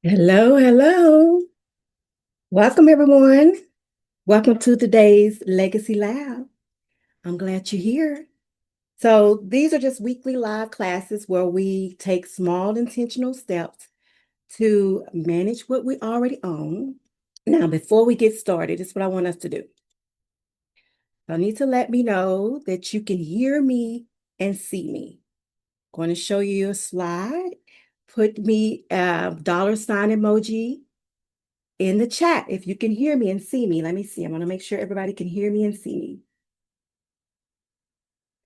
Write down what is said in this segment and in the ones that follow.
Hello, hello. Welcome, everyone. Welcome to today's Legacy Lab. I'm glad you're here. So, these are just weekly live classes where we take small intentional steps to manage what we already own. Now, before we get started, this is what I want us to do. I need to let me know that you can hear me and see me. I'm going to show you a slide. Put me a dollar sign emoji in the chat if you can hear me and see me. Let me see. I'm going to make sure everybody can hear me and see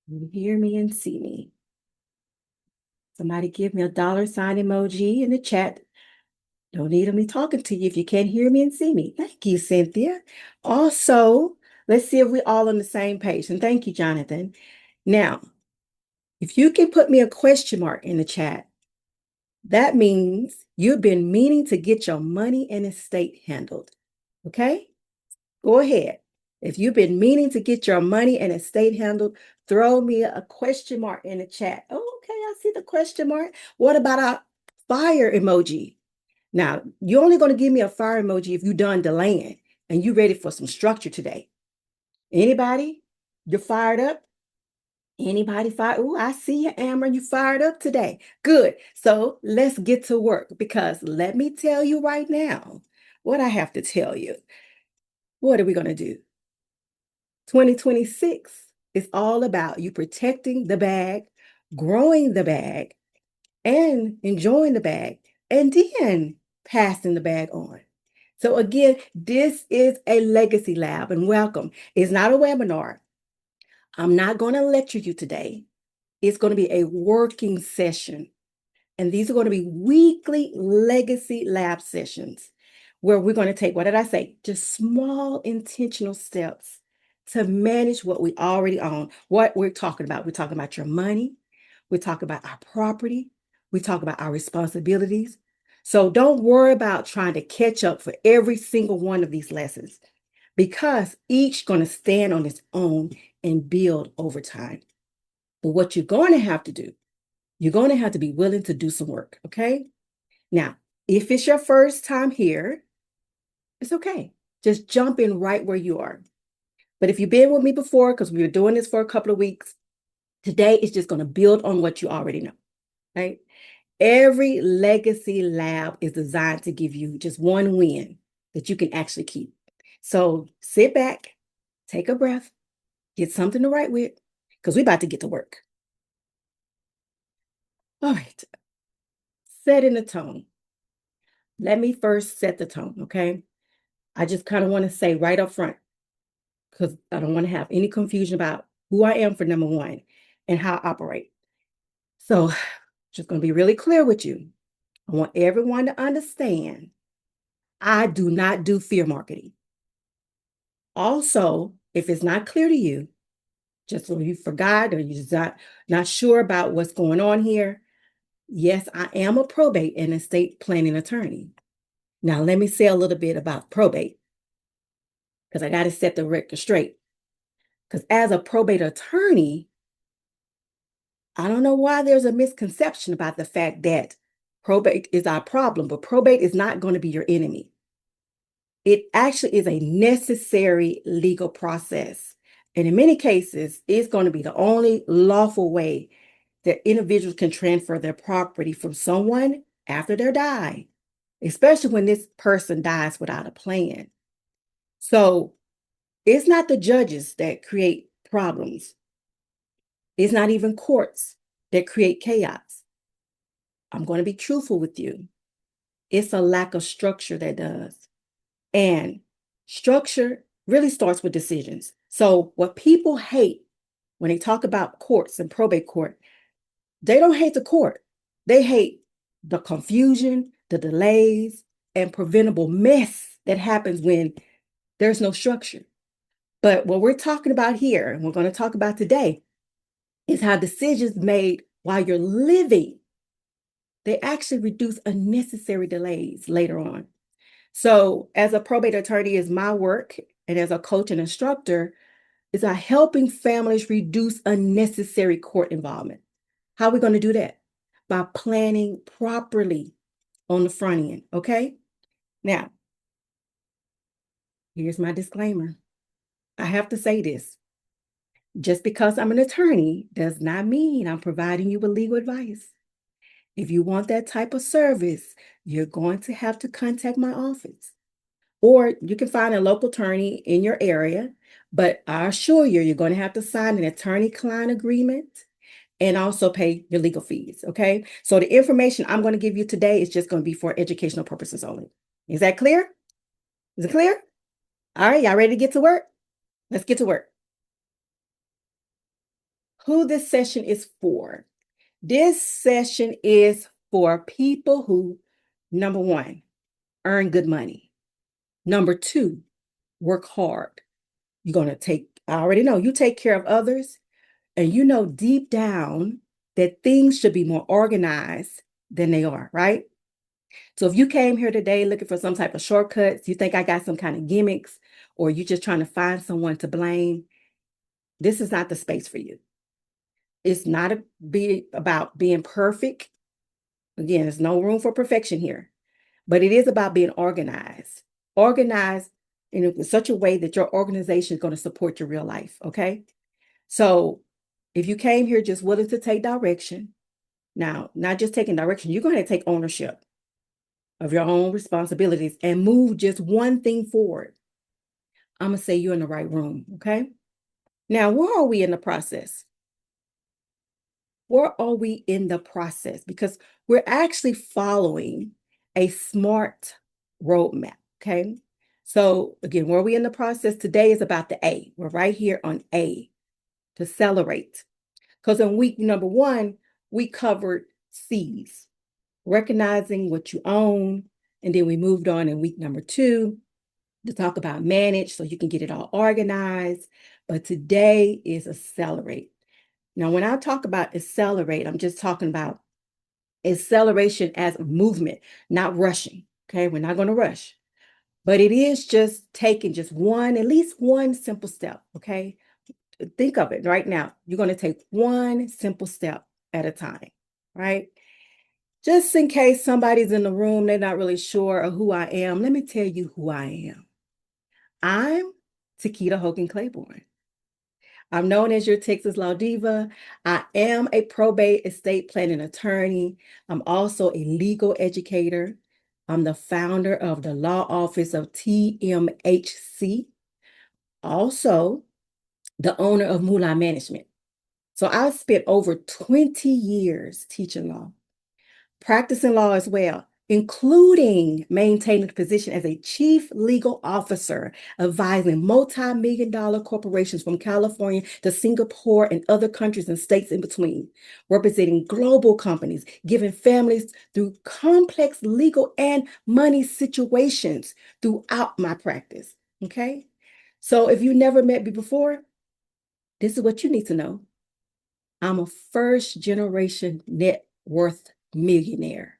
me. Hear me and see me. Somebody give me a dollar sign emoji in the chat. No need of me talking to you if you can't hear me and see me. Thank you, Cynthia. Also, let's see if we're all on the same page. And thank you, Jonathan. Now, if you can put me a question mark in the chat, that means you've been meaning to get your money and estate handled. Okay? Go ahead. If you've been meaning to get your money and estate handled, throw me a question mark in the chat. Oh, okay, I see the question mark. What about a fire emoji? Now, you're only going to give me a fire emoji if you're done delaying and you're ready for some structure today. Anybody? You're fired up? Anybody fired? Oh, I see you, Amber. You fired up today. Good. So let's get to work because let me tell you right now what I have to tell you. What are we going to do? 2026 is all about you protecting the bag, growing the bag, and enjoying the bag, and then passing the bag on. So, again, this is a legacy lab, and welcome. It's not a webinar. I'm not going to lecture you today. It's going to be a working session. And these are going to be weekly legacy lab sessions where we're going to take, what did I say? Just small intentional steps to manage what we already own. What we're talking about. We're talking about your money. We're talking about our property. We talk about our responsibilities. So don't worry about trying to catch up for every single one of these lessons because each going to stand on its own and build over time. But what you're going to have to do, you're going to have to be willing to do some work, okay? Now, if it's your first time here, it's okay. Just jump in right where you are. But if you've been with me before, because we were doing this for a couple of weeks, today is just going to build on what you already know, right? Every legacy lab is designed to give you just one win that you can actually keep. So sit back, take a breath, get something to write with, because we're about to get to work. All right, setting the tone. Let me first set the tone, okay? I just kind of want to say right up front, because I don't want to have any confusion about who I am for number one and how I operate. So, just going to be really clear with you. I want everyone to understand I do not do fear marketing. Also, if it's not clear to you, just so you forgot or you're just not sure about what's going on here, yes, I am a probate and estate planning attorney. Now, let me say a little bit about probate because I got to set the record straight. Because as a probate attorney, I don't know why there's a misconception about the fact that probate is our problem, but probate is not going to be your enemy. It actually is a necessary legal process. And in many cases, it's going to be the only lawful way that individuals can transfer their property from someone after they die, especially when this person dies without a plan. So it's not the judges that create problems. It's not even courts that create chaos. I'm going to be truthful with you. It's a lack of structure that does. And structure really starts with decisions. So, what people hate when they talk about courts and probate court, they don't hate the court. They hate the confusion, the delays, and preventable mess that happens when there's no structure. But what we're talking about here, and we're going to talk about today, is how decisions made while you're living, they actually reduce unnecessary delays later on. So, as a probate attorney, is my work, and as a coach and instructor, is helping families reduce unnecessary court involvement. How are we going to do that? By planning properly. on the front end, okay? Now, here's my disclaimer. I have to say this. Just because I'm an attorney does not mean I'm providing you with legal advice. If you want that type of service, you're going to have to contact my office. Or you can find a local attorney in your area, but I assure you, you're going to have to sign an attorney-client agreement and also pay your legal fees, okay? So the information I'm going to give you today is just going to be for educational purposes only. Is that clear? Is it clear? All right, y'all ready to get to work? Let's get to work. Who this session is for? This session is for people who, number one, earn good money. Number two, work hard. You're going to I already know, you take care of others, and you know deep down that things should be more organized than they are, right? So if you came here today looking for some type of shortcuts, you think I got some kind of gimmicks, or you're just trying to find someone to blame, this is not the space for you. It's not about being perfect. Again, there's no room for perfection here, but it is about being organized. Organized in such a way that your organization is going to support your real life, okay? So if you came here just willing to take direction, now, not just taking direction, you're going to take ownership of your own responsibilities and move just one thing forward. I'm going to say you're in the right room, okay? Now, where are we in the process? Where are we in the process? Because we're actually following a SMART roadmap, okay? So again, where are we in the process? Today is about the A. We're right here on A, to celebrate. Because in week number 1, we covered C's, recognizing what you own. And then we moved on in week number 2 to talk about manage so you can get it all organized. But today is accelerate. Now, when I talk about accelerate, I'm just talking about acceleration as movement, not rushing. Okay, we're not going to rush, but it is just taking just at least one simple step. Okay, think of it right now. You're going to take one simple step at a time, right? Just in case somebody's in the room, they're not really sure of who I am, let me tell you who I am. I'm TaQuita Hogan-Claiborne. I'm known as your Texas Law Diva. I am a probate estate planning attorney. I'm also a legal educator. I'm the founder of the law office of TMHC, also the owner of Moolah Management. So I've spent over 20 years teaching law, practicing law as well, including maintaining the position as a chief legal officer, advising multi-million-dollar corporations from California to Singapore and other countries and states in between, representing global companies, giving families through complex legal and money situations throughout my practice. Okay? So if you never met me before, this is what you need to know. I'm a first-generation net worth millionaire,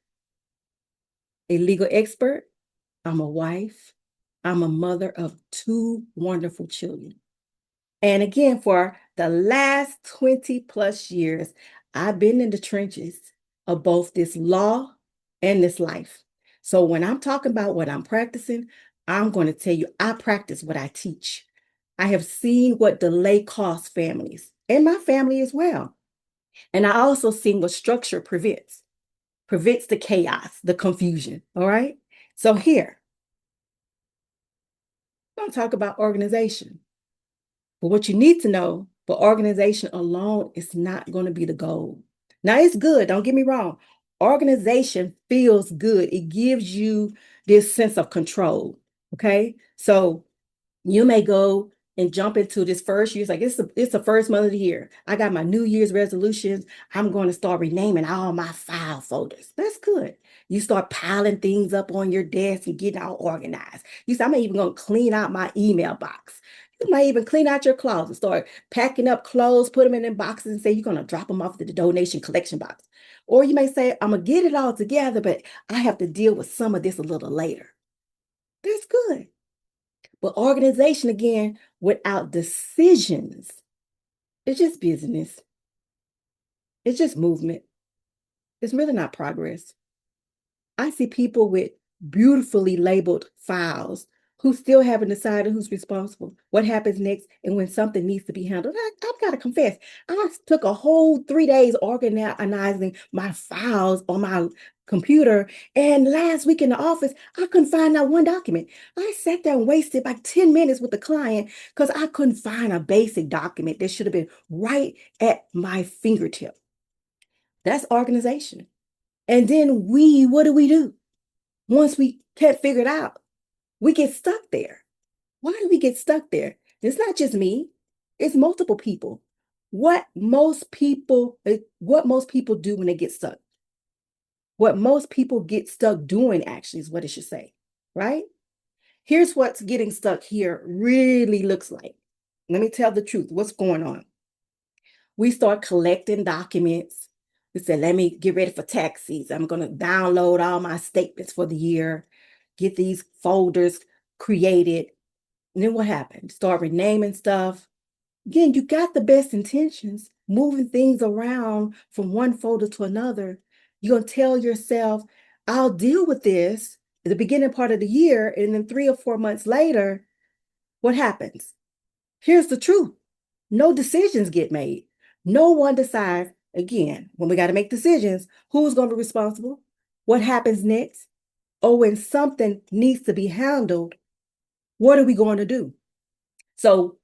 a legal expert. I'm a wife. I'm a mother of 2 wonderful children. And again, for the last 20 plus years, I've been in the trenches of both this law and this life. So when I'm talking about what I'm practicing, I'm going to tell you, I practice what I teach. I have seen what delay costs families and my family as well. And I also seen what structure prevents the chaos, the confusion. All right. So here, I'm going to talk about organization. But what you need to know, but organization alone is not going to be the goal. Now, it's good. Don't get me wrong. Organization feels good. It gives you this sense of control. Okay. So you may go and jump into this first year. It's like, it's the first month of the year. I got my New Year's resolutions. I'm going to start renaming all my file folders. That's good. You start piling things up on your desk and getting all organized. You say, I'm even going to clean out my email box. You might even clean out your closet, start packing up clothes, put them in boxes and say you're going to drop them off to the donation collection box. Or you may say, I'm going to get it all together, but I have to deal with some of this a little later. That's good. But organization, again, without decisions, it's just business. It's just movement. It's really not progress. I see people with beautifully labeled files who still haven't decided who's responsible, what happens next, and when something needs to be handled. I've got to confess, I took a whole 3 days organizing my files on my computer. And last week in the office, I couldn't find that one document. I sat there and wasted like 10 minutes with the client because I couldn't find a basic document that should have been right at my fingertip. That's organization. And then what do? Once we can't figure it out, we get stuck there. Why do we get stuck there? It's not just me, it's multiple people. What most people do when they get stuck. What most people get stuck doing actually is what it should say, right? Here's what's getting stuck here really looks like. Let me tell the truth. What's going on? We start collecting documents. We said, let me get ready for tax season. I'm going to download all my statements for the year, get these folders created. And then what happened? Start renaming stuff. Again, you got the best intentions, moving things around from one folder to another. You're going to tell yourself, I'll deal with this at the beginning part of the year. And then 3 or 4 months later, what happens? Here's the truth. No decisions get made. No one decides, again, when we got to make decisions, who's going to be responsible? What happens next? Or when something needs to be handled, what are we going to do? So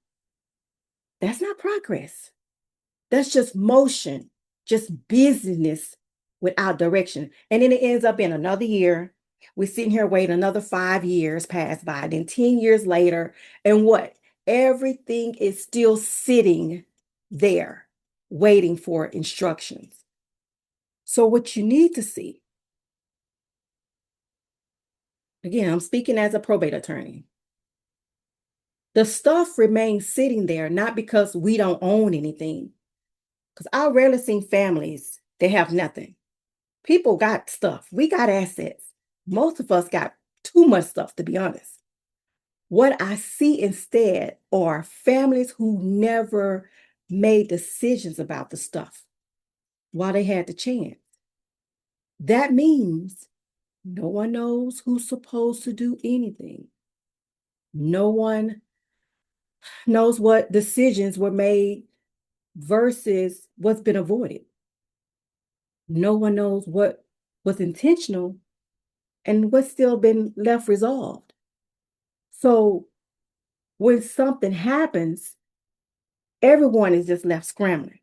that's not progress. That's just motion, just business without direction. And then it ends up in another year. We're sitting here waiting another 5 years pass by. Then 10 years later, and what? Everything is still sitting there waiting for instructions. So what you need to see, again, I'm speaking as a probate attorney. The stuff remains sitting there, not because we don't own anything. Because I rarely see families that have nothing. People got stuff. We got assets. Most of us got too much stuff, to be honest. What I see instead are families who never made decisions about the stuff while they had the chance. That means no one knows who's supposed to do anything. No one knows what decisions were made versus what's been avoided. No one knows what was intentional and what's still been left resolved. So when something happens, everyone is just left scrambling.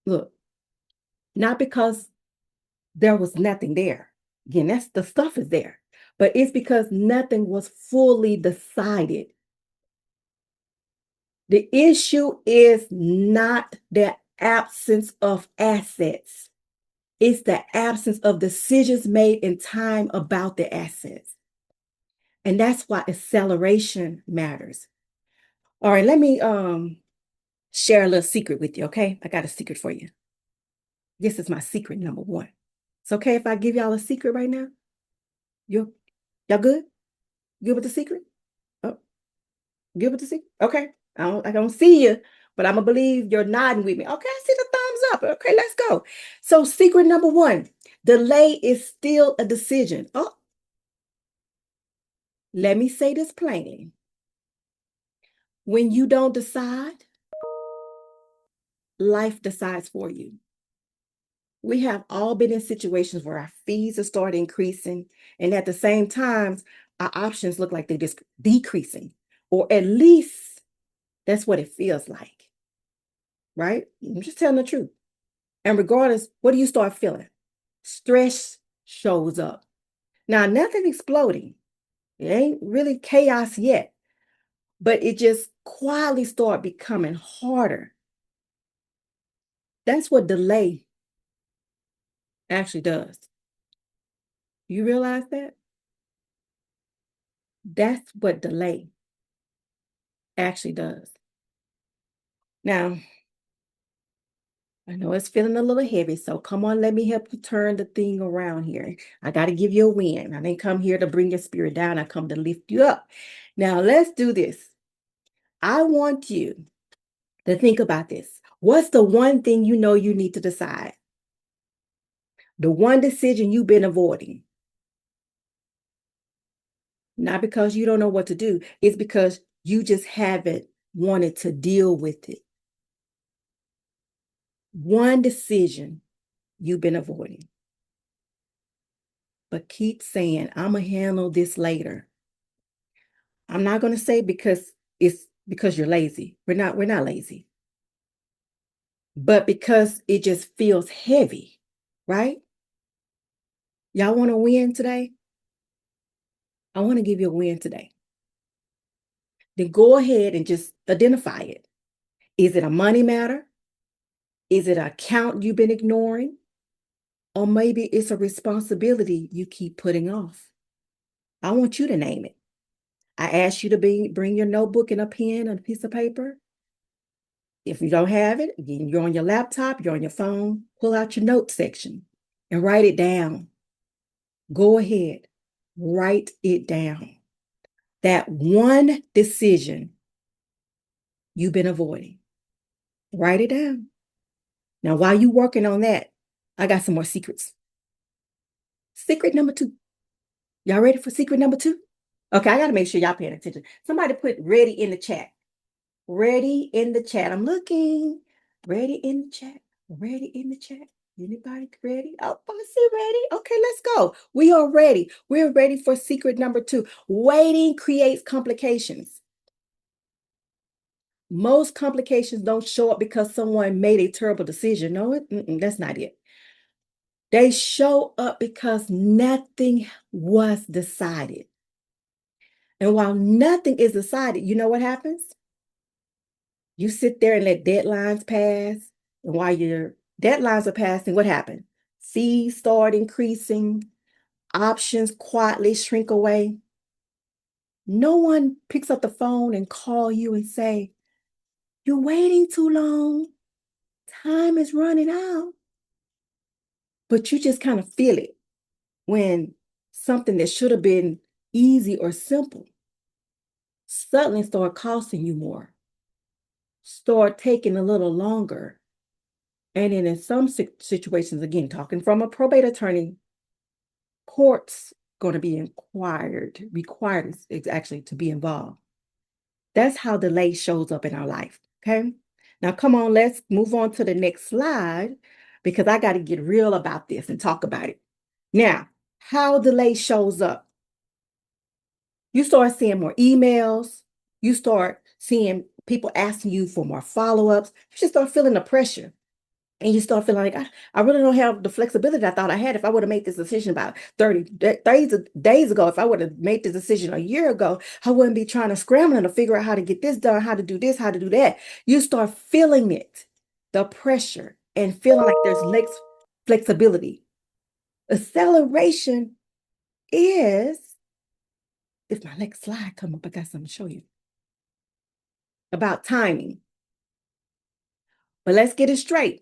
Look, not because there was nothing there. Again, that's the stuff is there, but it's because nothing was fully decided. The issue is not the absence of assets. It's the absence of decisions made in time about the assets. And that's why acceleration matters. All right, let me share a little secret with you, okay? I got a secret for you. This is my secret number one. It's okay if I give y'all a secret right now? Y'all good? Good with the secret? Oh, good with the secret? Okay. I don't see you, but I'm gonna believe you're nodding with me. Okay, I see the thumbs up. Okay, let's go. So secret number one, delay is still a decision. Oh, let me say this plainly. When you don't decide, life decides for you. We have all been in situations where our fees have started increasing, and at the same time, our options look like they're just decreasing, or at least that's what it feels like, right? I'm just telling the truth. And regardless, what do you start feeling? Stress shows up. Now, nothing exploding. It ain't really chaos yet, but it just quietly start becoming harder. That's what delay actually does. You realize that? That's what delay actually does. Now, I know it's feeling a little heavy, so come on, let me help you turn the thing around here. I got to give you a win. I didn't come here to bring your spirit down. I come to lift you up. Now, let's do this. I want you to think about this. What's the one thing you know you need to decide? The one decision you've been avoiding. Not because you don't know what to do, it's because you just haven't wanted to deal with it. One decision you've been avoiding. But keep saying, I'm going to handle this later. I'm not going to say because it's because you're lazy. We're not lazy. But because it just feels heavy, right? Y'all want to win today? I want to give you a win today. Then go ahead and just identify it. Is it a money matter? Is it an account you've been ignoring? Or maybe it's a responsibility you keep putting off. I want you to name it. I ask you to bring your notebook and a pen and a piece of paper. If you don't have it, again, you're on your laptop, you're on your phone, pull out your notes section and write it down. Go ahead, write it down. That one decision you've been avoiding, write it down. Now, while you're working on that, I got some more secrets. Secret number 2. Y'all ready for secret number 2? Okay, I got to make sure y'all paying attention. Somebody put ready in the chat. Ready in the chat. I'm looking. Ready in the chat. Ready in the chat. Anybody ready? Oh, I see ready. Okay, let's go. We are ready. We're ready for secret number 2. Waiting creates complications. Most complications don't show up because someone made a terrible decision. No, that's not it. They show up because nothing was decided. And while nothing is decided, you know what happens? You sit there and let deadlines pass. And while your deadlines are passing, what happened? Fees start increasing, options quietly shrink away. No one picks up the phone and call you and say, you're waiting too long. Time is running out. But you just kind of feel it when something that should have been easy or simple suddenly start costing you more, start taking a little longer. And then in some situations, again, talking from a probate attorney, courts going to be required is actually to be involved. That's how delay shows up in our life. Okay. Now, come on, let's move on to the next slide because I got to get real about this and talk about it. Now, how delay shows up. You start seeing more emails. You start seeing people asking you for more follow-ups. You just start feeling the pressure. And you start feeling like, I really don't have the flexibility I thought I had if I would have made this decision about 30 days ago. If I would have made this decision a year ago, I wouldn't be trying to scramble to figure out how to get this done, how to do this, how to do that. You start feeling it, the pressure, and feeling like there's less flexibility. Acceleration is, if my next slide come up, I got something to show you about timing. But let's get it straight.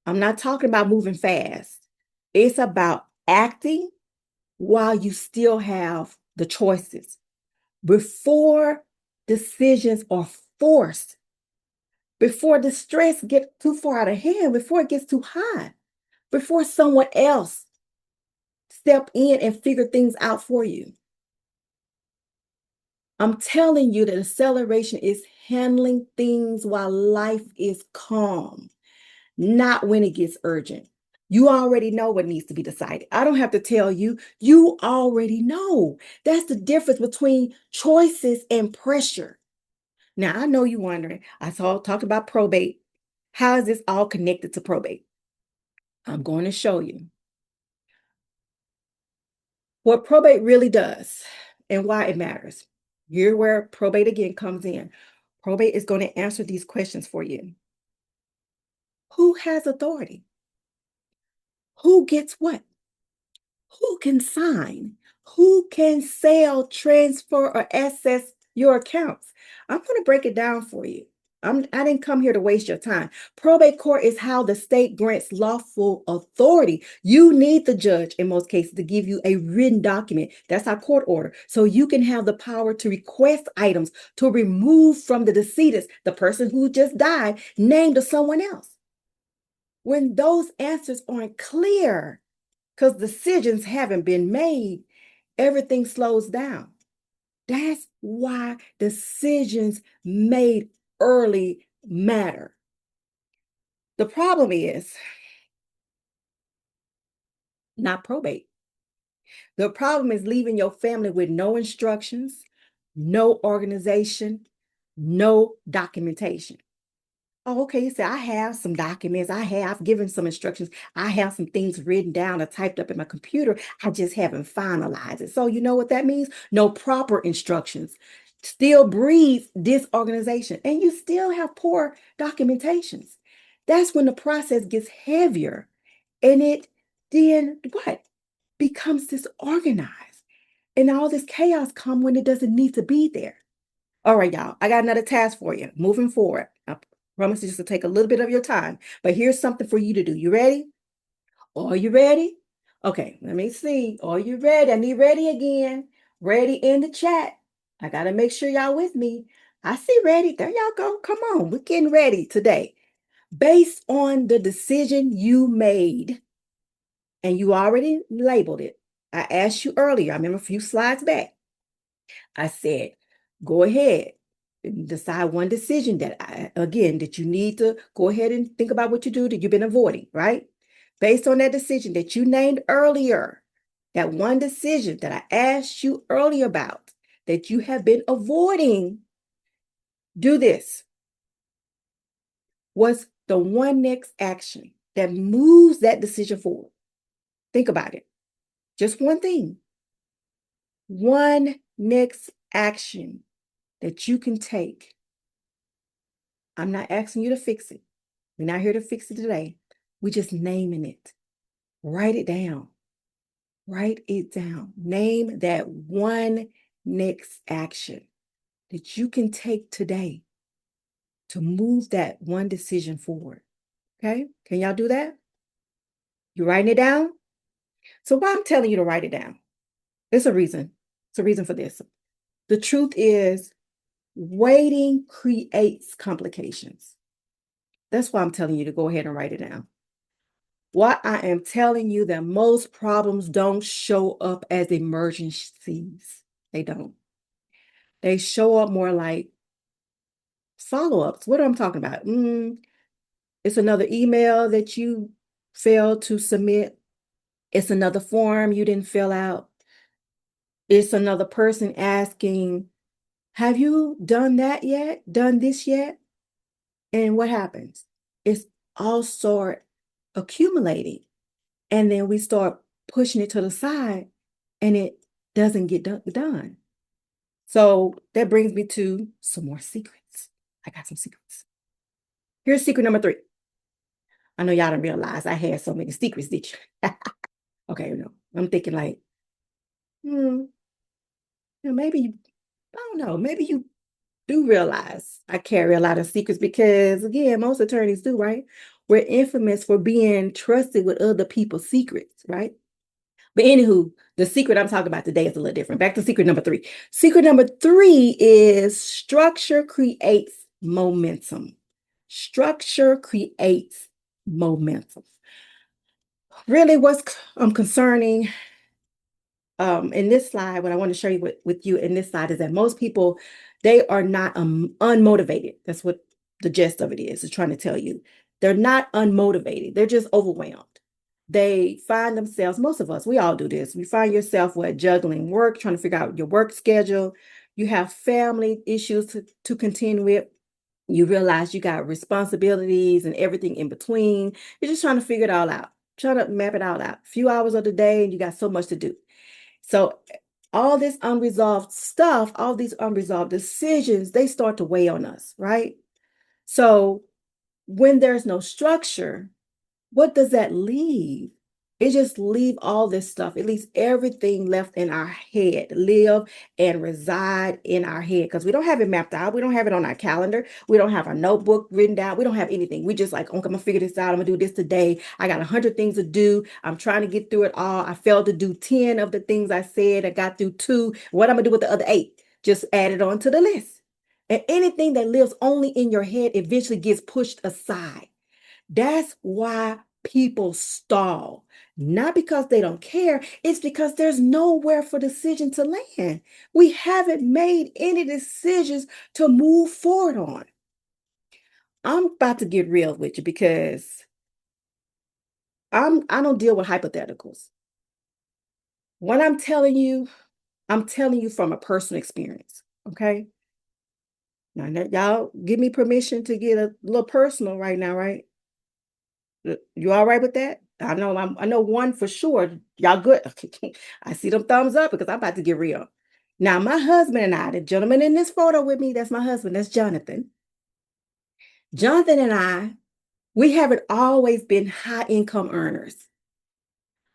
I'm not talking about moving fast. It's about acting while you still have the choices. Before decisions are forced, before the stress gets too far out of hand, before it gets too high, before someone else step in and figure things out for you. I'm telling you that acceleration is handling things while life is calm, not when it gets urgent. You already know what needs to be decided. I don't have to tell you. You already know. That's the difference between choices and pressure. Now, I know you're wondering, talked about probate. How is this all connected to probate? I'm going to show you what probate really does and why it matters. Here's where probate again comes in. Probate is going to answer these questions for you. Who has authority? Who gets what? Who can sign? Who can sell, transfer, or access your accounts? I'm going to break it down for you. I didn't come here to waste your time. Probate court is how the state grants lawful authority. You need the judge in most cases to give you a written document. That's our court order. So you can have the power to request items to remove from the decedent, the person who just died, named to someone else. When those answers aren't clear, because decisions haven't been made, everything slows down. That's why decisions made early matter. The problem is not probate. The problem is leaving your family with no instructions, no organization, no documentation. Oh, okay. You say, I have some documents. I've given some instructions. I have some things written down or typed up in my computer. I just haven't finalized it. So you know what that means? No proper instructions. Still breeds disorganization. And you still have poor documentations. That's when the process gets heavier. And it then what? Becomes disorganized. And all this chaos comes when it doesn't need to be there. All right, y'all. I got another task for you moving forward. I promise just to take a little bit of your time, but here's something for you to do. You ready? Are you ready? Okay, let me see. Are you ready? I need ready again. Ready in the chat. I got to make sure y'all with me. I see ready. There y'all go. Come on. We're getting ready today. Based on the decision you made, and you already labeled it. I asked you earlier, I remember a few slides back. I said, go ahead and decide one decision that you need to go ahead and think about what you do that you've been avoiding, right? Based on that decision that you named earlier, that one decision that I asked you earlier about that you have been avoiding, do this. What's the one next action that moves that decision forward? Think about it. Just one thing. One next action that you can take. I'm not asking you to fix it. We're not here to fix it today. We're just naming it. Write it down. Write it down. Name that one next action that you can take today to move that one decision forward. Okay? Can y'all do that? You writing it down? So why I'm telling you to write it down? There's a reason. It's a reason for this. The truth is, waiting creates complications. That's why I'm telling you to go ahead and write it down. What I am telling you that most problems don't show up as emergencies. They don't. They show up more like follow-ups. What am I talking about? It's another email that you failed to submit. It's another form you didn't fill out. It's another person asking, have you done that yet? Done this yet? And what happens? It's all sort accumulating. And then we start pushing it to the side and it doesn't get done. So that brings me to some more secrets. I got some secrets. Here's secret number 3. I know y'all didn't realize I had so many secrets, did you? Okay, I'm thinking like, maybe you, I don't know, maybe you do realize I carry a lot of secrets because, again, most attorneys do, right? We're infamous for being trusted with other people's secrets, right? But anywho, the secret I'm talking about today is a little different. Back to secret number 3. Secret number 3 is structure creates momentum. Structure creates momentum. Really, what's concerning in this slide, what I want to show you with you in this slide is that most people, they are not unmotivated. That's what the gist of it is trying to tell you. They're not unmotivated. They're just overwhelmed. They find themselves, most of us, we all do this. We find yourself juggling work, trying to figure out your work schedule. You have family issues to contend with. You realize you got responsibilities and everything in between. You're just trying to figure it all out, trying to map it all out. A few hours of the day, and you got so much to do. So all this unresolved stuff, all these unresolved decisions, they start to weigh on us, right? So when there's no structure, what does that leave? It just leave all this stuff. It leaves everything left in our head, live and reside in our head because we don't have it mapped out. We don't have it on our calendar. We don't have a notebook written down. We don't have anything. We just like, okay, I'm gonna figure this out. I'm gonna do this today. I got 100 things to do. I'm trying to get through it all. I failed to do 10 of the things I said. I got through 2. What I'm gonna do with the other 8? Just add it on to the list. And anything that lives only in your head eventually gets pushed aside. That's why people stall. Not because they don't care, it's because there's nowhere for decision to land. We haven't made any decisions to move forward on. I'm about to get real with you because I don't deal with hypotheticals. What I'm telling you from a personal experience. Okay. Now y'all give me permission to get a little personal right now, right? You all right with that? I know one for sure. Y'all good. I see them thumbs up because I'm about to get real. Now, my husband and I, the gentleman in this photo with me, that's my husband, that's Jonathan. Jonathan and I, we haven't always been high income earners.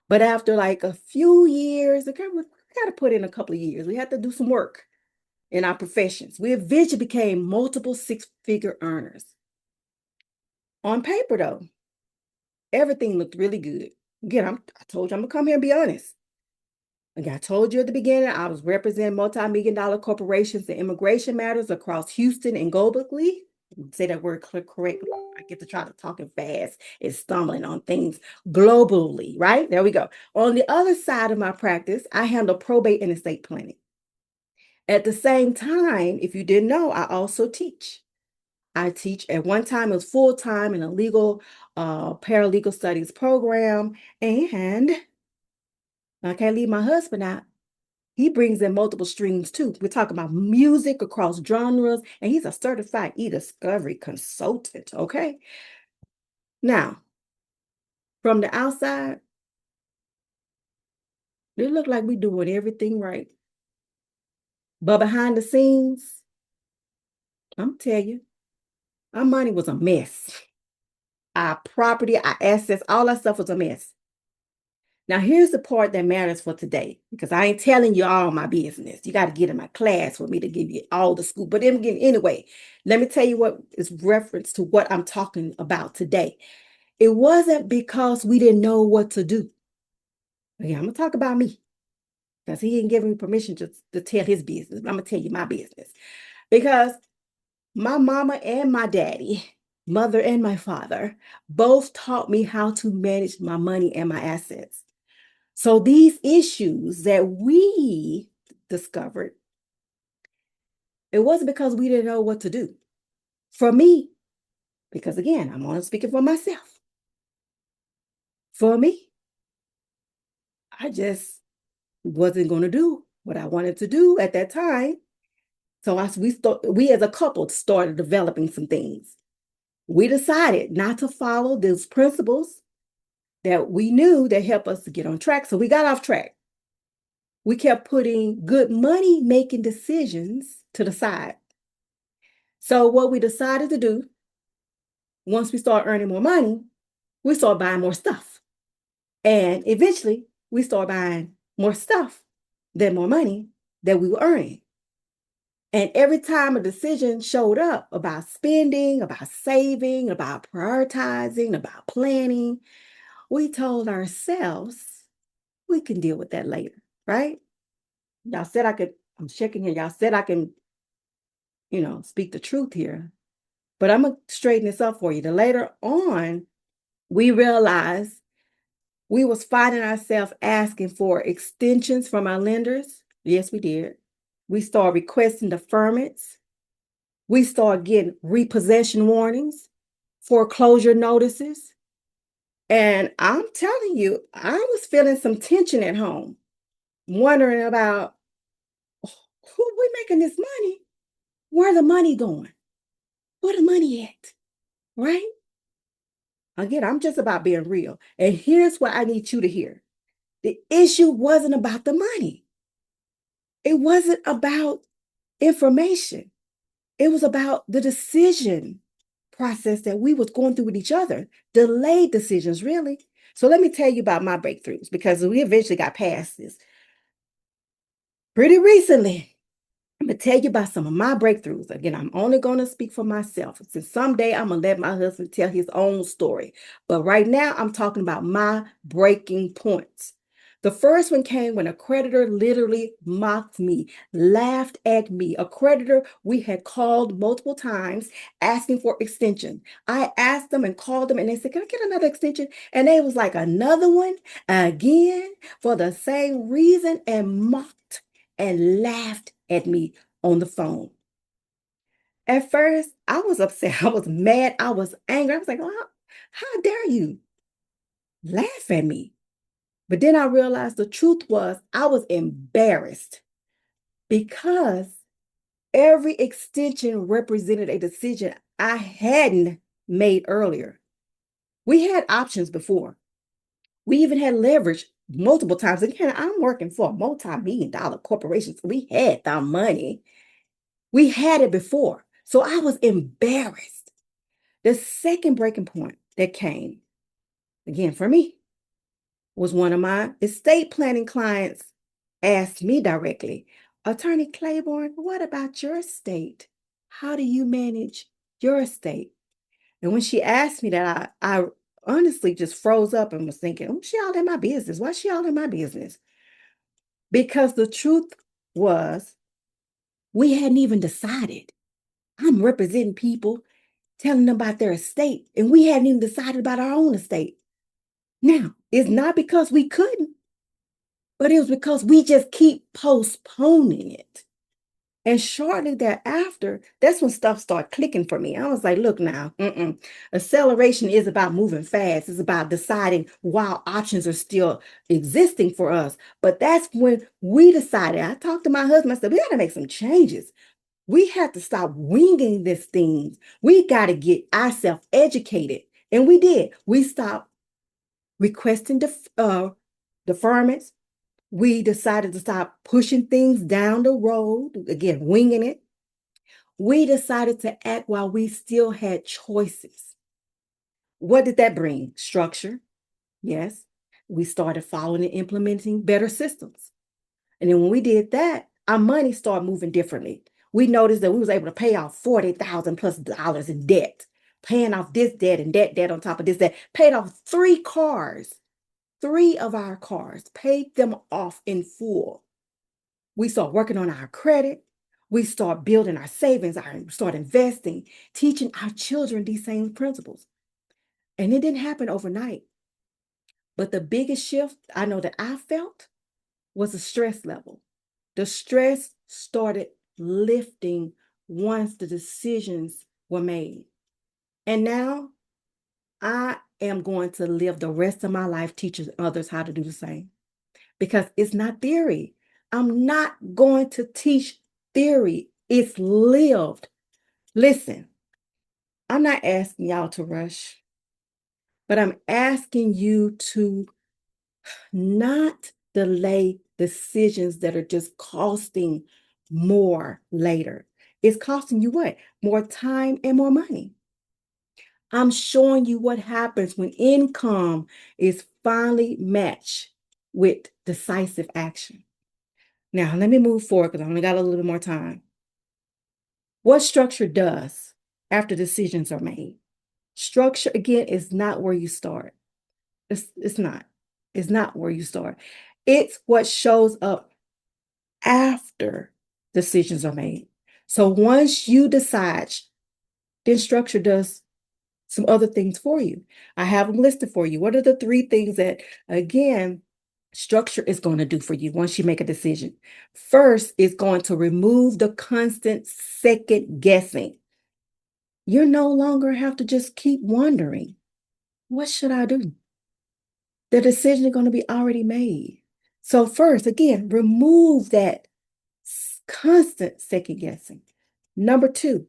But after like a few years, okay, we got to put in a couple of years. We had to do some work in our professions. We eventually became multiple six-figure earners. On paper, though, everything looked really good. Again, I told you I'm gonna come here and be honest. Like I told you at the beginning, I was representing multi-million dollar corporations and immigration matters across Houston and globally. Say that word correctly. I get to try to talk it fast and stumbling on things globally, right? There we go. On the other side of my practice, I handle probate and estate planning. At the same time, if you didn't know, I also teach. I teach at one time, it was full time in a legal paralegal studies program. And I can't leave my husband out. He brings in multiple streams too. We're talking about music across genres, and he's a certified e-discovery consultant. Okay. Now, from the outside, it looked like we're doing everything right. But behind the scenes, I'm tell you, our money was a mess. Our property, our assets, all that stuff was a mess. Now, here's the part that matters for today, because I ain't telling you all my business. You got to get in my class for me to give you all the scoop. But then again, anyway, let me tell you what is reference to what I'm talking about today. It wasn't because we didn't know what to do. Yeah, I'm going to talk about me because he didn't give me permission to tell his business. But I'm going to tell you my business because my mama and my daddy, mother and my father, both taught me how to manage my money and my assets. So these issues that we discovered, it wasn't because we didn't know what to do. For me, because again, I'm only speaking for myself. For me, I just wasn't going to do what I wanted to do at that time. So we as a couple started developing some things. We decided not to follow those principles that we knew that help us to get on track. So we got off track. We kept putting good money making decisions to the side. So what we decided to do, once we start earning more money, we start buying more stuff. And eventually we start buying more stuff than more money that we were earning. And every time a decision showed up about spending, about saving, about prioritizing, about planning, we told ourselves we can deal with that later, right? Y'all said I could, I'm checking here. Y'all said I can, speak the truth here. But I'm going to straighten this up for you. The later on, we realized we was finding ourselves asking for extensions from our lenders. Yes, we did. We started requesting deferments. We started getting repossession warnings, foreclosure notices. And I'm telling you, I was feeling some tension at home, wondering about who we making this money? Where the money going? Where the money at? Right? Again, I'm just about being real. And here's what I need you to hear. The issue wasn't about the money. It wasn't about information. It was about the decision process that we was going through with each other. Delayed decisions, really. So let me tell you about my breakthroughs because we eventually got past this. Pretty recently, I'm going to tell you about some of my breakthroughs. Again, I'm only going to speak for myself. Since someday I'm going to let my husband tell his own story. But right now, I'm talking about my breaking points. The first one came when a creditor literally mocked me, laughed at me. A creditor we had called multiple times asking for extension. I asked them and called them and they said, "Can I get another extension?" And they was like, "Another one again for the same reason," and mocked and laughed at me on the phone. At first, I was upset. I was mad. I was angry. I was like, "Oh, how dare you laugh at me?" But then I realized the truth was I was embarrassed because every extension represented a decision I hadn't made earlier. We had options before. We even had leverage multiple times. Again, I'm working for a multi-million-dollar corporation, so we had the money. We had it before. So I was embarrassed. The second breaking point that came, again, for me, was one of my estate planning clients asked me directly, "Attorney Claiborne, what about your estate? How do you manage your estate?" And when she asked me that, I honestly just froze up and was thinking, "Oh, she all in my business. Why she all in my business?" Because the truth was, we hadn't even decided. I'm representing people, telling them about their estate, and we hadn't even decided about our own estate. Now, it's not because we couldn't, but it was because we just keep postponing it. And shortly thereafter, that's when stuff started clicking for me. I was like, "Look now, acceleration is about moving fast. It's about deciding while options are still existing for us." But that's when we decided, I talked to my husband, I said, "We got to make some changes. We have to stop winging this thing. We got to get ourselves educated." And we did. We stopped requesting deferments. We decided to stop pushing things down the road, again, winging it. We decided to act while we still had choices. What did that bring? Structure. Yes. We started following and implementing better systems. And then when we did that, our money started moving differently. We noticed that we was able to pay off $40,000+ in debt, paying off this debt and that debt on top of this debt, paid off three of our cars, paid them off in full. We start working on our credit. We start building our savings, start investing, teaching our children these same principles. And it didn't happen overnight. But the biggest shift I know that I felt was the stress level. The stress started lifting once the decisions were made. And now I am going to live the rest of my life teaching others how to do the same because it's not theory. I'm not going to teach theory, it's lived. Listen, I'm not asking y'all to rush, but I'm asking you to not delay decisions that are just costing more later. It's costing you what? More time and more money. I'm showing you what happens when income is finally matched with decisive action. Now, let me move forward because I only got a little bit more time. What structure does after decisions are made? Structure, again, is not where you start. It's not. It's not where you start. It's what shows up after decisions are made. So once you decide, then structure does some other things for you. I have them listed for you. What are the three things that, again, structure is going to do for you once you make a decision? First, it's going to remove the constant second guessing. You no longer have to just keep wondering, what should I do? The decision is going to be already made. So first, again, remove that constant second guessing. Number two,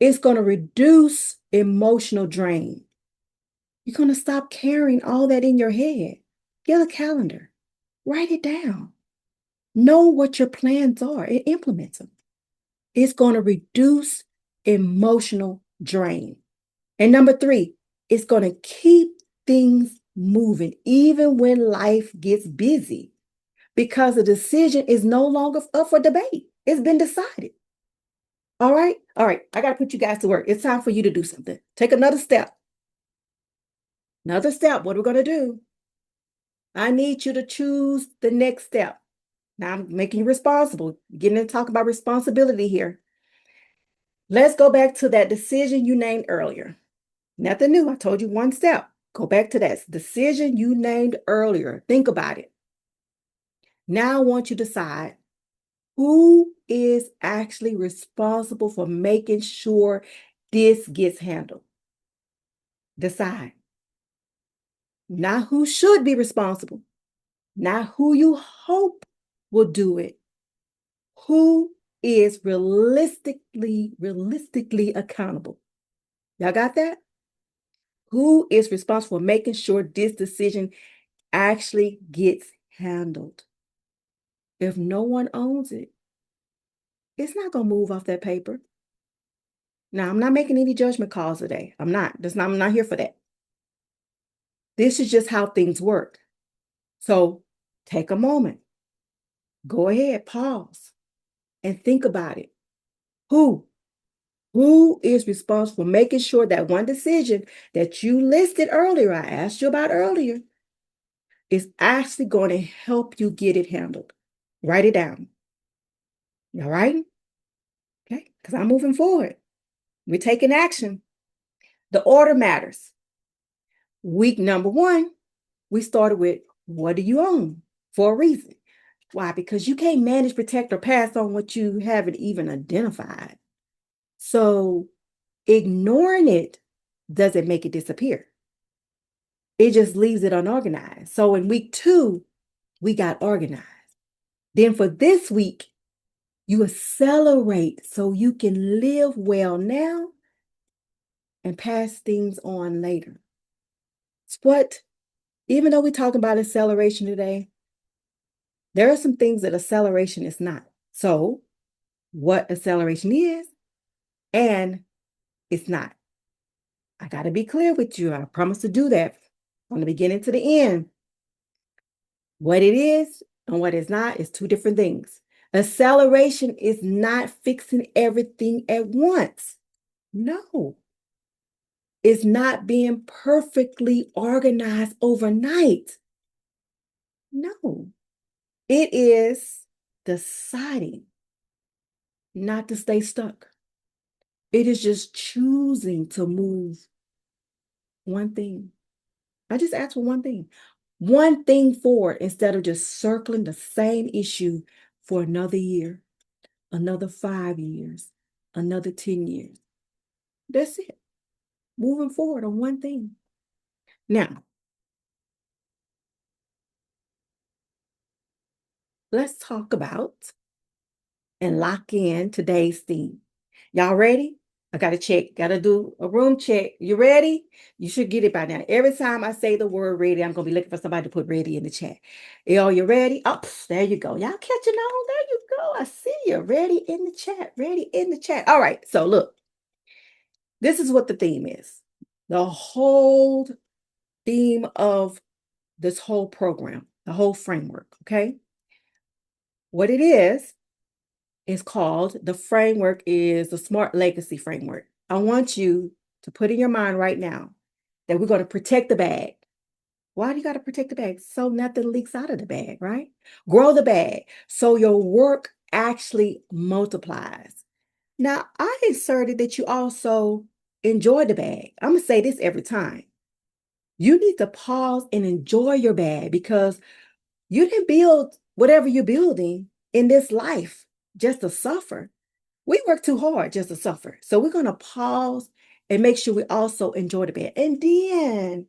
it's going to reduce emotional drain. You're going to stop carrying all that in your head. Get a calendar, write it down. Know what your plans are and implement them. It's going to reduce emotional drain. And number three, it's going to keep things moving even when life gets busy because the decision is no longer up for debate. It's been decided. All right. All right. I got to put you guys to work. It's time for you to do something. Take another step. Another step. What are we going to do? I need you to choose the next step. Now I'm making you responsible, getting to talk about responsibility here. Let's go back to that decision you named earlier. Nothing new. I told you one step. Go back to that decision you named earlier. Think about it. Now I want you to decide who is actually responsible for making sure this gets handled. Decide. Not who should be responsible, not who you hope will do it. Who is realistically accountable? Y'all got that? Who is responsible for making sure this decision actually gets handled? If no one owns it, it's not going to move off that paper. Now, I'm not making any judgment calls today. I'm not. I'm not here for that. This is just how things work. So take a moment. Go ahead, pause, and think about it. Who? Who is responsible for making sure that one decision that you listed earlier, I asked you about earlier, is actually going to help you get it handled? Write it down. All right? Okay, because I'm moving forward. We're taking action. The order matters. Week number 1, we started with what do you own for a reason. Why? Because you can't manage, protect, or pass on what you haven't even identified. So ignoring it doesn't make it disappear. It just leaves it unorganized. So in week 2, we got organized. Then for this week, you accelerate so you can live well now and pass things on later. It's what, even though we're talking about acceleration today, there are some things that acceleration is not. So what acceleration is and it's not. I got to be clear with you. I promise to do that from the beginning to the end. What it is and what it's not is 2 different things. Acceleration is not fixing everything at once. No. It's not being perfectly organized overnight. No. It is deciding not to stay stuck. It is just choosing to move one thing. I just asked for one thing forward instead of just circling the same issue for another year, another 5 years, another 10 years. That's it. Moving forward on one thing. Now, let's talk about and lock in today's theme. Y'all ready? I got to check, got to do a room check. You ready? You should get it by now. Every time I say the word ready, I'm going to be looking for somebody to put ready in the chat. Are you ready? Oh, there you go. Y'all catching on? There you go. I see you. Ready in the chat. Ready in the chat. All right. So look, this is what the theme is. The whole theme of this whole program, the whole framework. Okay. What it is called, the framework is the Smart Legacy Framework. I want you to put in your mind right now that we're going to protect the bag. Why do you got to protect the bag? So nothing leaks out of the bag, right? Grow the bag so your work actually multiplies. Now, I inserted that you also enjoy the bag. I'm going to say this every time. You need to pause and enjoy your bag because you didn't build whatever you're building in this life just to suffer. We work too hard just to suffer. So we're going to pause and make sure we also enjoy the bag. And then,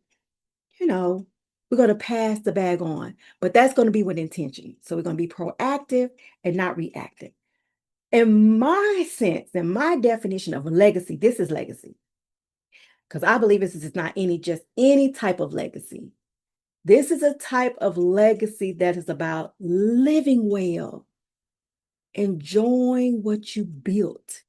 we're going to pass the bag on. But that's going to be with intention. So we're going to be proactive and not reactive. In my sense, in my definition of legacy, this is legacy. Because I believe this is not just any type of legacy. This is a type of legacy that is about living well, enjoying what you built,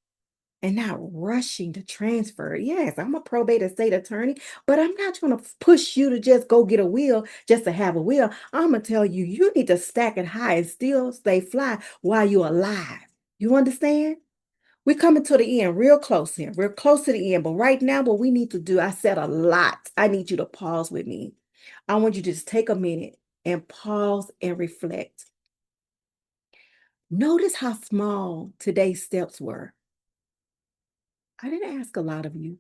and not rushing to transfer. Yes, I'm a probate estate attorney, but I'm not going to push you to just go get a will just to have a will. I'm going to tell you, you need to stack it high and still stay fly while you're alive. You understand? We're coming to the end, real close here. We're close to the end, but right now, what we need to do, I said a lot. I need you to pause with me. I want you to just take a minute and pause and reflect. Notice how small today's steps were. I didn't ask a lot of you.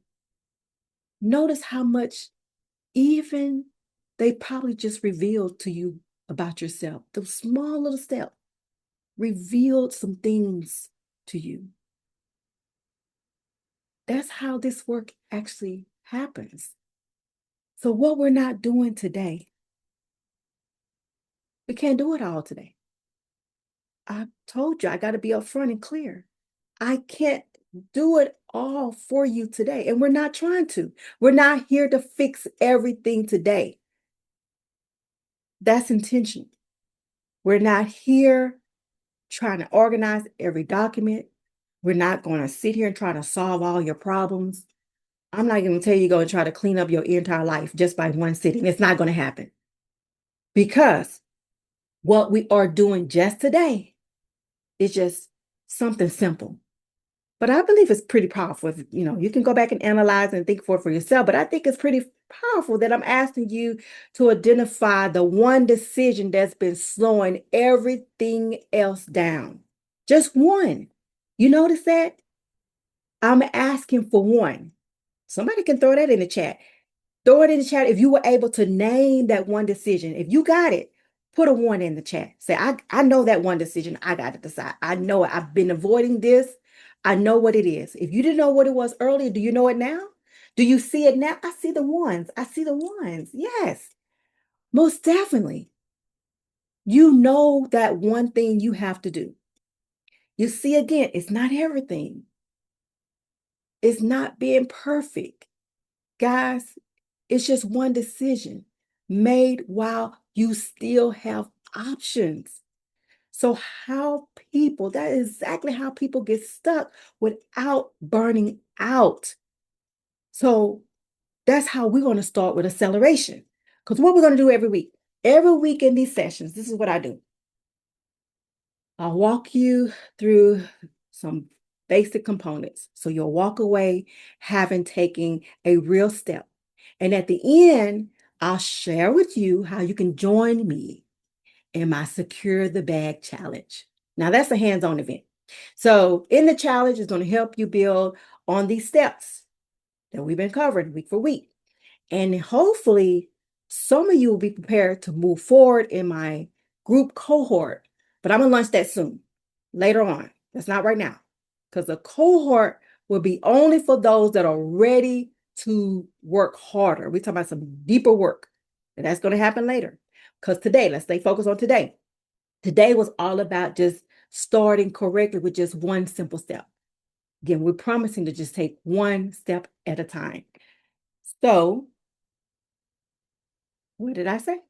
Notice how much even they probably just revealed to you about yourself. The small little step revealed some things to you. That's how this work actually happens. So what we're not doing today, we can't do it all today. I told you, I got to be upfront and clear. I can't do it all for you today. And we're not trying to. We're not here to fix everything today. That's intentional. We're not here trying to organize every document. We're not going to sit here and try to solve all your problems. I'm not going to tell you go and try to clean up your entire life just by one sitting. It's not going to happen. Because what we are doing just today is just something simple. But I believe it's pretty powerful. You can go back and analyze and think for yourself. But I think it's pretty powerful that I'm asking you to identify the one decision that's been slowing everything else down. Just one. You notice that? I'm asking for one. Somebody can throw that in the chat. Throw it in the chat if you were able to name that one decision. If you got it, put a one in the chat. Say, I know that one decision. I got to decide. I know it. I've been avoiding this. I know what it is. If you didn't know what it was earlier, do you know it now? Do you see it now? I see the ones. I see the ones. Yes, most definitely. You know that one thing you have to do. You see, again, it's not everything. It's not being perfect. Guys, it's just one decision made while you still have options. So that is exactly how people get stuck without burning out. So that's how we're going to start with acceleration. Because what we're going to do every week in these sessions, this is what I do. I'll walk you through some basic components. So you'll walk away having taken a real step. And at the end, I'll share with you how you can join me in my Secure the Bag Challenge. Now, that's a hands-on event. So in the challenge, it's going to help you build on these steps that we've been covering week for week. And hopefully, some of you will be prepared to move forward in my group cohort. But I'm going to launch that soon, later on. That's not right now. Because the cohort will be only for those that are ready to work harder. We're talking about some deeper work. And that's going to happen later. Because today, let's stay focused on today. Today was all about just starting correctly with just one simple step. Again, we're promising to just take one step at a time. So, what did I say?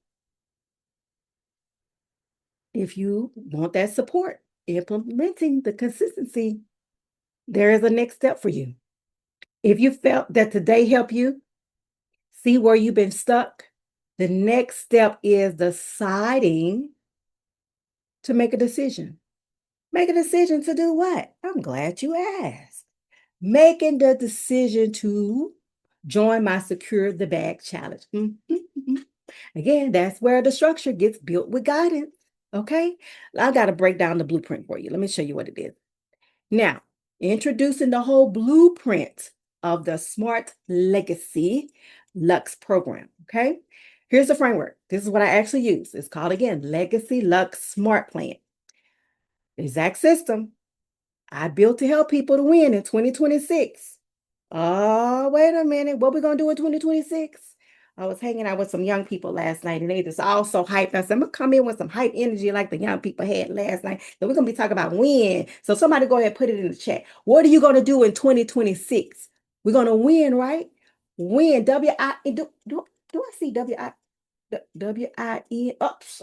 If you want that support, implementing the consistency, there is a next step for you. If you felt that today helped you see where you've been stuck, the next step is deciding to make a decision. Make a decision to do what? I'm glad you asked. Making the decision to join my Secure the Bag Challenge. Again, that's where the structure gets built with guidance. Okay, I got to break down the blueprint for you. Let me show you what it is. Now, introducing the whole blueprint of the Smart Legacy Luxe program. Okay, here's the framework. This is what I actually use. It's called, again, Legacy Luxe Smart Plan. Exact system I built to help people to win in 2026. Oh, wait a minute. What we going to do in 2026? I was hanging out with some young people last night and they just all so hyped. I said, I'm going to come in with some hype energy like the young people had last night. So we're going to be talking about win. So somebody go ahead and put it in the chat. What are you going to do in 2026? We're going to win, right? Win. W-I-N. Do I see W-I? W-I-N. Oops.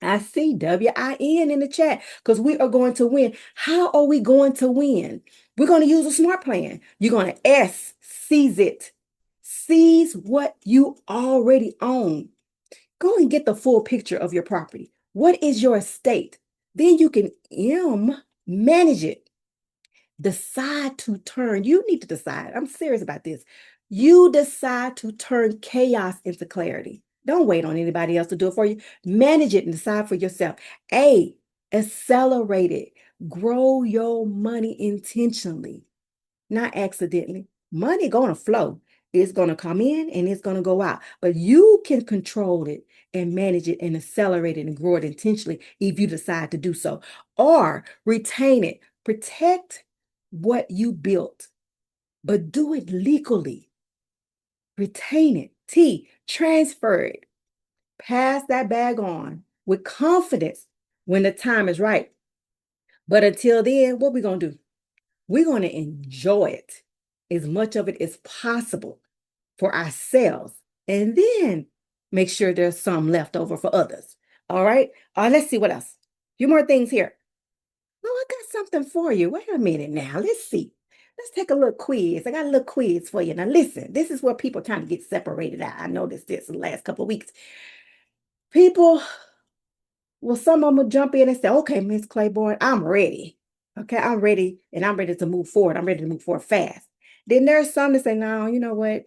I see W-I-N in the chat because we are going to win. How are we going to win? We're going to use a smart plan. You're going to seize it. Seize what you already own. Go and get the full picture of your property. What is your estate? Then you can manage it. Decide to turn. You need to decide. I'm serious about this. You decide to turn chaos into clarity. Don't wait on anybody else to do it for you. Manage it and decide for yourself. A, accelerate it. Grow your money intentionally, not accidentally. Money gonna flow. It's gonna come in and it's gonna go out. But you can control it and manage it and accelerate it and grow it intentionally if you decide to do so. Or retain it. Protect what you built, but do it legally. Retain it. T, transfer it. Pass that bag on with confidence when the time is right. But until then, what we going to do? We're going to enjoy it, as much of it as possible for ourselves, and then make sure there's some left over for others. All right? Let's see what else. A few more things here. Oh, I got something for you. Wait a minute now. Let's see. Let's take a little quiz. I got a little quiz for you. Now, listen, this is where people kind of get separated out. I noticed this in the last couple of weeks. People, well, some of them will jump in and say, okay, Miss Claiborne, I'm ready. Okay, I'm ready, and I'm ready to move forward. I'm ready to move forward fast. Then there's some that say, no, you know what?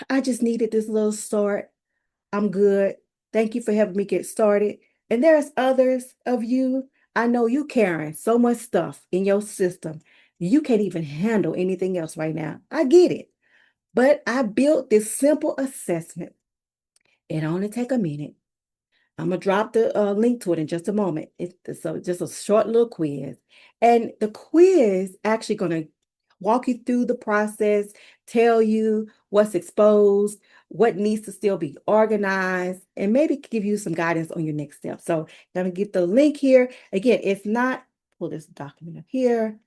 I just needed this little start. I'm good. Thank you for helping me get started. And there's others of you, I know you carrying so much stuff in your system. You can't even handle anything else right now. I get it. But I built this simple assessment. It only take a minute. I'm gonna drop the link to it in just a moment. It's so just a short little quiz, and the quiz actually gonna walk you through the process, tell you what's exposed, what needs to still be organized, and maybe give you some guidance on your next step. So let me get the link here. Again, it's not, pull this document up here.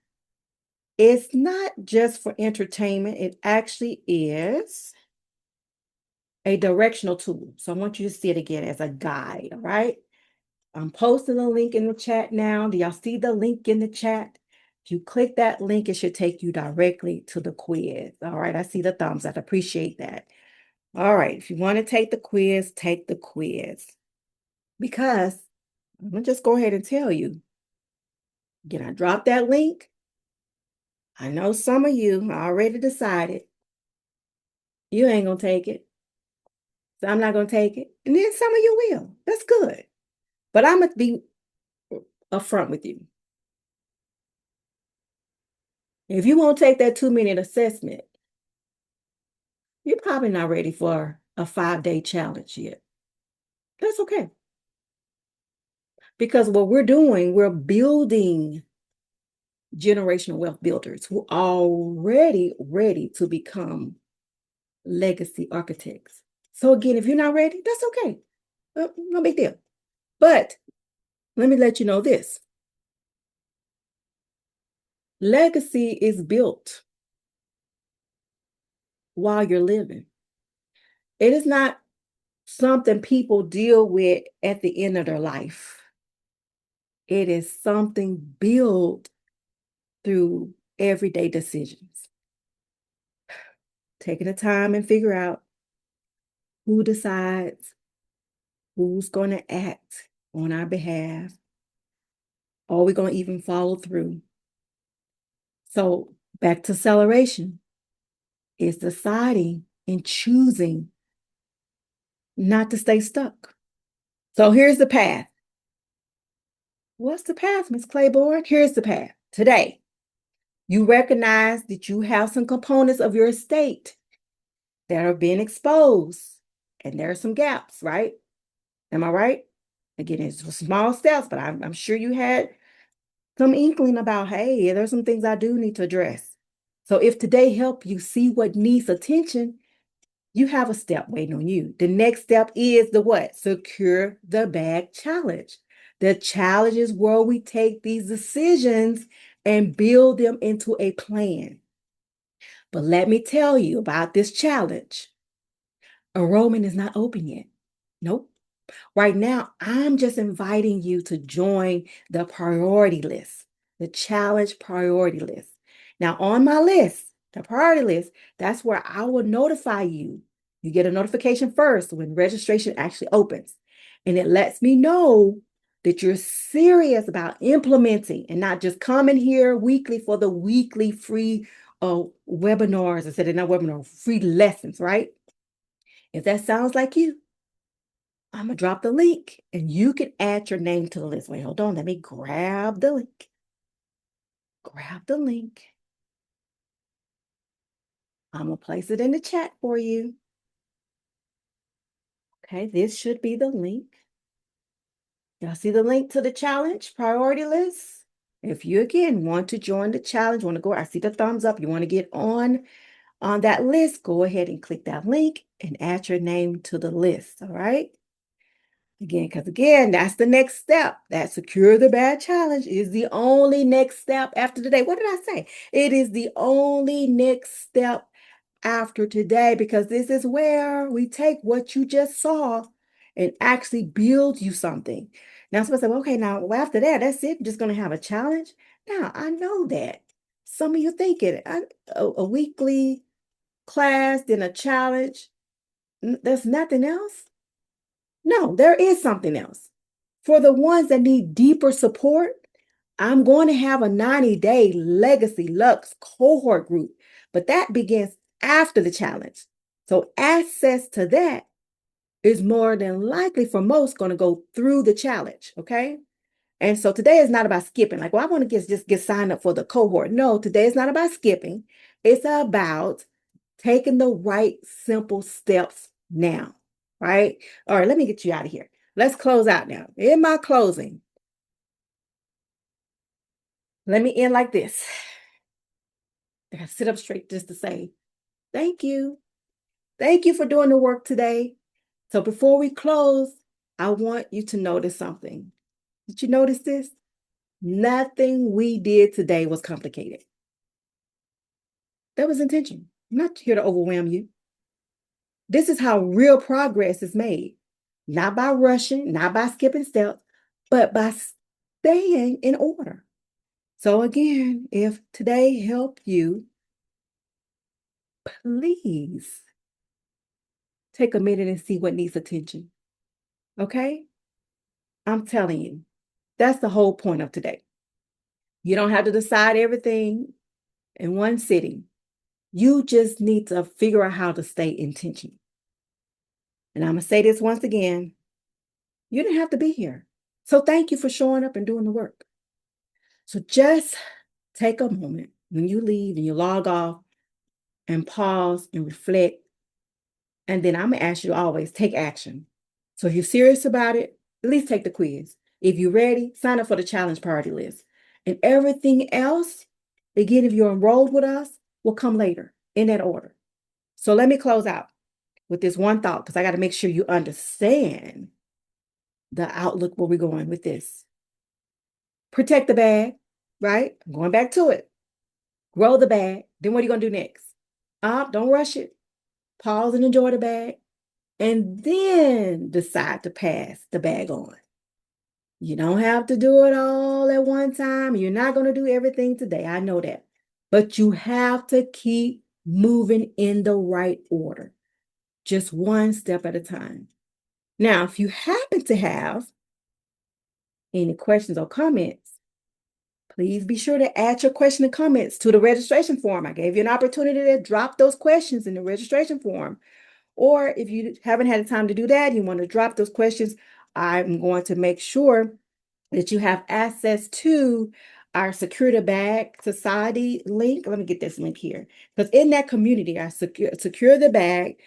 It's not just for entertainment. It actually is a directional tool. So I want you to see it again as a guide, all right? I'm posting a link in the chat now. Do y'all see the link in the chat? If you click that link, it should take you directly to the quiz. All right, I see the thumbs. I'd appreciate that. All right, if you want to take the quiz, take the quiz. Because I'm going to just go ahead and tell you. Again, I dropped that link. I know some of you already decided you ain't going to take it. So I'm not going to take it. And then some of you will. That's good. But I'm going to be upfront with you. If you won't take that 2-minute assessment, you're probably not ready for a 5-day challenge yet. That's okay. Because what we're doing, we're building generational wealth builders who are already ready to become legacy architects. So again, if you're not ready, that's okay. No big deal. But let me let you know this. Legacy is built while you're living. It is not something people deal with at the end of their life. It is something built through everyday decisions. Taking the time and figure out who decides, who's going to act on our behalf. Are we going to even follow through? So back to acceleration is deciding and choosing not to stay stuck. So here's the path. What's the path, Miss Claiborne? Here's the path. Today, you recognize that you have some components of your estate that are being exposed, and there are some gaps, right? Am I right? Again, it's small steps, but I'm sure you had some inkling about, hey, there's some things I do need to address. So if today helped you see what needs attention, you have a step waiting on you. The next step is the what? Secure the bag challenge. The challenge is where we take these decisions and build them into a plan. But let me tell you about this challenge. Enrollment is not open yet. Nope. Right now, I'm just inviting you to join the priority list, the challenge priority list. Now, on my list, the priority list, that's where I will notify you. You get a notification first when registration actually opens. And it lets me know that you're serious about implementing and not just coming here weekly for the weekly free webinars, instead of not webinar, free lessons, right? If that sounds like you, I'm going to drop the link and you can add your name to the list. Wait, hold on. Let me grab the link. Grab the link. I'm going to place it in the chat for you. Okay, this should be the link. Y'all see the link to the challenge priority list? If you, again, want to join the challenge, want to go, I see the thumbs up, you want to get on that list, go ahead and click that link and add your name to the list, all right? Again, because again, that's the next step. That Secure the Bag challenge is the only next step after today. What did I say? It is the only next step after today, because this is where we take what you just saw and actually build you something. Now, somebody say, well, okay, now well, after that, that's it. I'm just going to have a challenge. Now, I know that. Some of you thinking a weekly class, then a challenge. There's nothing else. No, there is something else. For the ones that need deeper support, I'm going to have a 90-day Legacy Luxe cohort group, but that begins after the challenge. So access to that is more than likely for most going to go through the challenge, okay? And so today is not about skipping. Like, well, I want to just get signed up for the cohort. No, today is not about skipping. It's about taking the right simple steps now, right? All right, let me get you out of here. Let's close out now. In my closing, let me end like this. I gotta sit up straight just to say thank you. Thank you for doing the work today. So before we close, I want you to notice something. Did you notice this? Nothing we did today was complicated. That was intentional. I'm not here to overwhelm you. This is how real progress is made. Not by rushing, not by skipping steps, but by staying in order. So again, if today helped you, please take a minute and see what needs attention. Okay? I'm telling you, that's the whole point of today. You don't have to decide everything in one sitting. You just need to figure out how to stay intentional. And I'm going to say this once again. You didn't have to be here. So thank you for showing up and doing the work. So just take a moment when you leave and you log off and pause and reflect. And then I'm going to ask you to always take action. So if you're serious about it, at least take the quiz. If you're ready, sign up for the challenge priority list. And everything else, again, if you're enrolled with us, will come later in that order. So let me close out with this one thought, because I got to make sure you understand the outlook where we're going with this. Protect the bag, right? I'm going back to it. Grow the bag. Then what are you going to do next? Don't rush it. Pause and enjoy the bag. And then decide to pass the bag on. You don't have to do it all at one time. You're not going to do everything today. I know that. But you have to keep moving in the right order, just one step at a time. Now, if you happen to have any questions or comments, please be sure to add your question and comments to the registration form. I gave you an opportunity to drop those questions in the registration form. Or if you haven't had time to do that, you want to drop those questions, I'm going to make sure that you have access to our Secure the Bag Society link. Let me get this link here. Because in that community, our Secure the Bag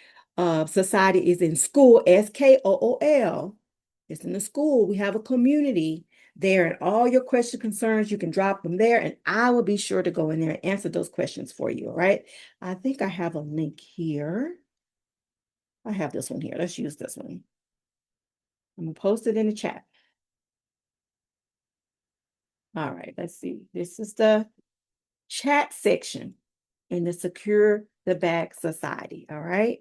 Society is in school, SKOOL. It's in the school. We have a community there, and all your questions, concerns, you can drop them there, and I will be sure to go in there and answer those questions for you, all right? I think I have a link here. I have this one here. Let's use this one. I'm going to post it in the chat. All right, let's see. This is the chat section in the Secure the Bag Society. All right.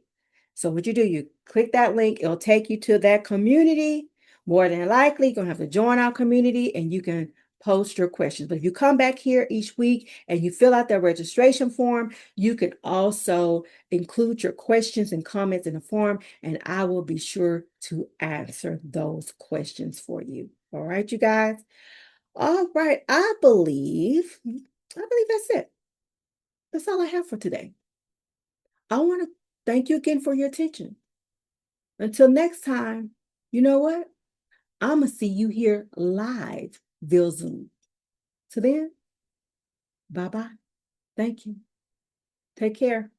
So what you do, you click that link. It'll take you to that community. More than likely, you're going to have to join our community and you can post your questions. But if you come back here each week and you fill out that registration form, you can also include your questions and comments in the form, and I will be sure to answer those questions for you. All right, you guys. All right, I believe that's it. That's all I have for today. I want to thank you again for your attention. Until next time, You know what? I'm going to see you here live via Zoom. So then, bye-bye. Thank you. Take care.